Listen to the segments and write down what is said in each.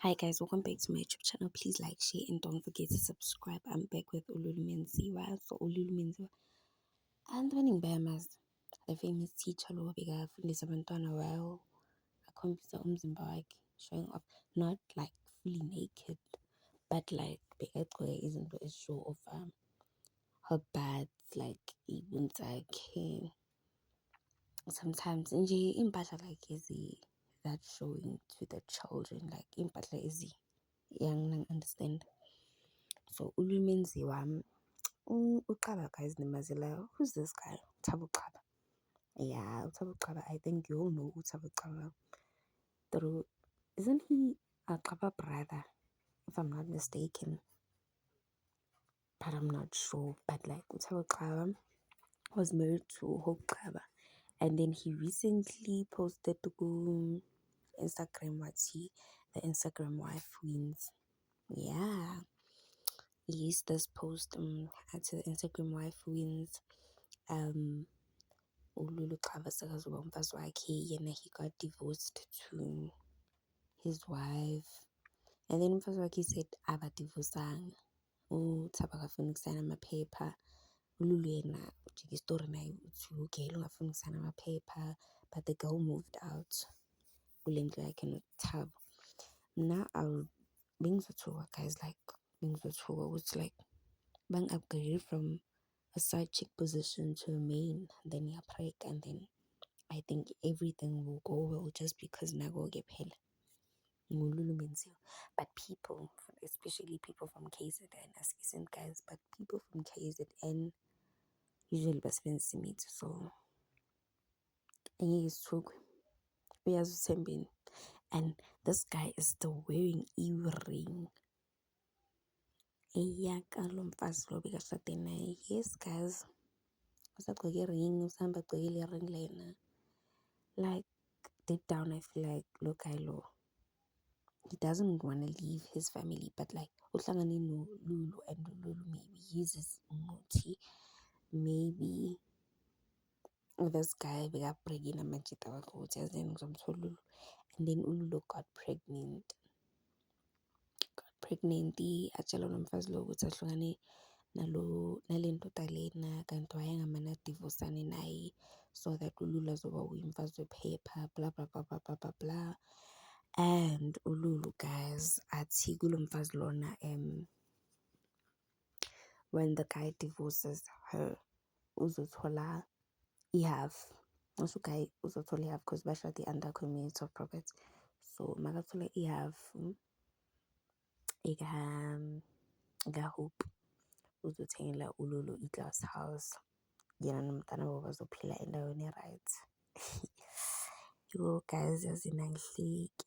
Hi guys, welcome back to my YouTube channel. Please like, share, and don't forget to subscribe. I'm back with Ululu Menziwa. So Ululu Menziwa, Antoine Bamas, the famous teacher lo bekafundisa abantwana while akhombisa umzimba wakhe, showing off, not like fully naked, but like bekagcoke izinto show of her butts, like even zakhe. Sometimes nje impahla like easy that showing to the children, like impahla easy young understand. So ulumenzi wami uqaba guys nimazela. Who's this guy? Thabo Xaba. Yeah, Thabo Xaba. I think you all know who Thabo Xaba. Through isn't he a Xaba brother? If I'm not mistaken, but I'm not sure. But like Thabo Xaba was married to Hope Xaba, and then he recently posted to Instagram what's he the Instagram wife wins. Yeah. Yes, this post at the Instagram wife wins uLulu Xaba sakazoba umfazi wakhe yena he got divorced to his wife, and then umfazi wakhe said abadivosanga uThabo akafuna ukusayina amaphepha. uLulu yena ujike story naye uthi ugele ungafuna ukusayina amaphepha, but the girl moved out kule ndlu yakhe noThabo. Mna bengizothuka guys, like bengizothuka ukuthi like bang-upgrade from a side chick position to a main, then you're preg, and then I think everything will go well just because nago-ke phela ngululu Menziwa. But people, especially people from KZN, as isn't guys, but people from KZN usually basebenzisa imithi, so angeke sithukwe, uyazi uThembeni. And this guy is still wearing earring. Eyaka lo mfazi lo bekashade naye. Yes guys, usagcoke i-ring, usahamba agcokile i-ring lena. Like deep down I feel like lo guy lo, he doesn't want to leave his family, but like uhlangane noLulu, and Lulu maybe uses umuthi, maybe this guy bekabrekile amajita wakhe ukuthi as in ngizomthola uLulu, and then uLulu got pregnant atshela lo mfazi lo ukuthi ahlukane nale ndoda lena, kanti wayengamane adivosane naye so that uLulu azoba uyimfazi wephepha, blah blah blah blah blah blah blah. And uLulu guys athi kulo mfazi lona when the guy divorces her uzothola i-half. Also guy uzothola i-half because bashade under community of property, so makathola i-half ika-Hope uzothengela uLulu i-glass house, yena nomntana wabo bazophila endaweni e-right. Yo guys yazinangihleki.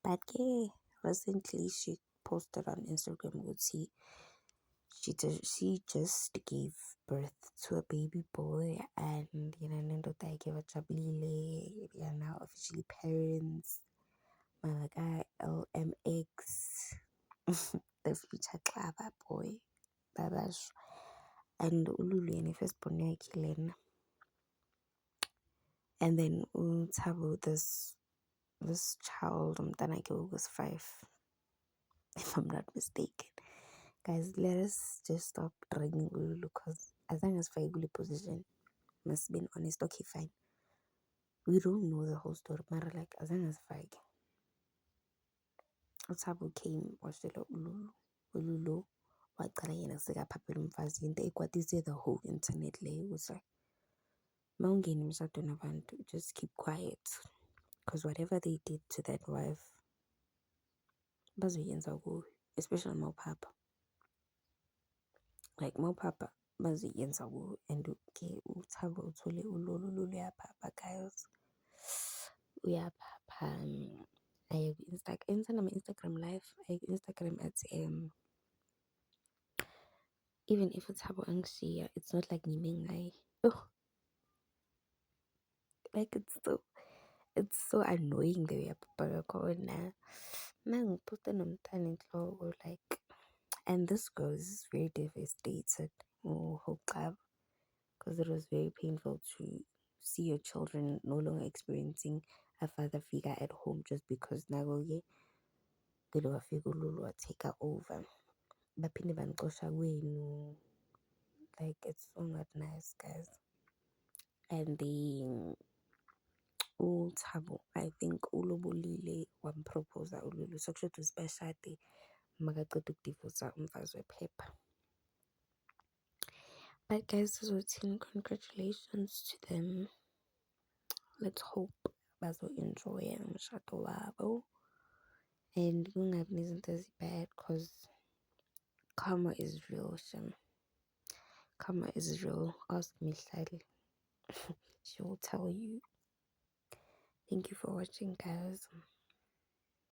But yeah, recently she posted on Instagram ukuthi she just gave birth to a baby boy, and nendoda yakhe bajabulile, they are now officially parents. Malaka LMX the future Xaba boy babasho. And uLulu yena firstborn yakhe lena, and then uThabo this child umntana wakhe was 5 if I'm not mistaken. Guys, let us just stop dragging Ululu, because as long as Faiguli position, must be honest, okay, fine. We don't know the whole story, but like as long as Faig Uthabo came washela Ululu waqala yena sekaphaphela umfazi, into ekwatise the whole internet leyo ukuthi mawungena emshadweni abantu, just keep quiet, because whatever they did to that wife bazoyenza kuwe, especially mawuphapha. Like mawuphapha bazoyenza kuwe. And ke uThabo uthole uLulu uyaphapha guys, uyaphapha. Aye Instagram live, Instagram at even if uThabo angishiya, it's not like ngime ngaye. Like it's so annoying the way uyaphapha khona. Mangiphosta nomntana enhloko, like, and this girl is very devastated, Hope Xaba, because it was very painful to see your children no longer experiencing a father figure at home just because nagoye Vele wafika uLulu wa-take over, baphinde banicosha kwenu. Like, it's so not nice, guys. And then uThabo, I think ulobulile wampropose uLulu, so kusho ukuthi bashade makaceda ukudivosa umfazi wephepha. But guys, sizothini, congratulations to them. Let's hope bazo-enjoy umshado wabo and kungabi nezinto ezi-bad, cause karma is real, shem. Karma is real. Ask Mihlali. She will tell you. Thank you for watching, guys.